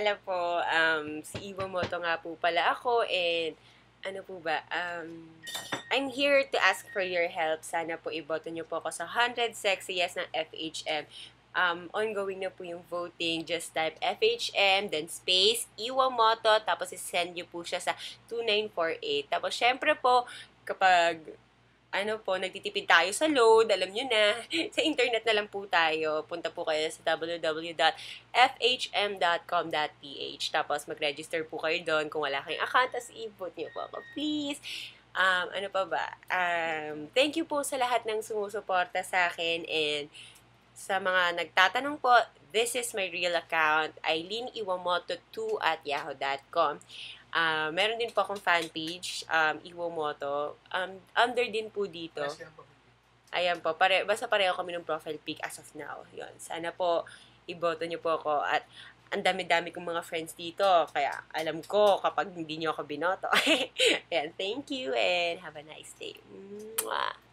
pala po, si Iwamoto nga po pala ako and ano po ba, I'm here to ask for your help. Sana po iboto niyo po ako sa 100 Sexiest ng FHM. Ongoing na po yung voting. Just type FHM, then space, Iwamoto, tapos isend niyo po siya sa 2948. Tapos syempre po, kapag nagtitipid tayo sa load, alam nyo na, sa internet na lang po tayo. Punta po kayo sa www.fhm.com.ph. Tapos mag-register po kayo doon kung wala kayong account, tapos i-vote nyo po ako, please. Ano pa ba? Thank you po sa lahat ng sumusuporta sa akin and sa mga nagtatanong po, this is my real account, eileenIwamoto2@yahoo.com. Meron din po akong fan page, Iwamoto. Under din po dito. Ayan po, basta pareho kami ng profile pic as of now. Yun. Sana po, iboto niyo po ako. At ang dami-dami kong mga friends dito. Kaya alam ko kapag hindi niyo ako binoto. Ayan, thank you and have a nice day. Mwah!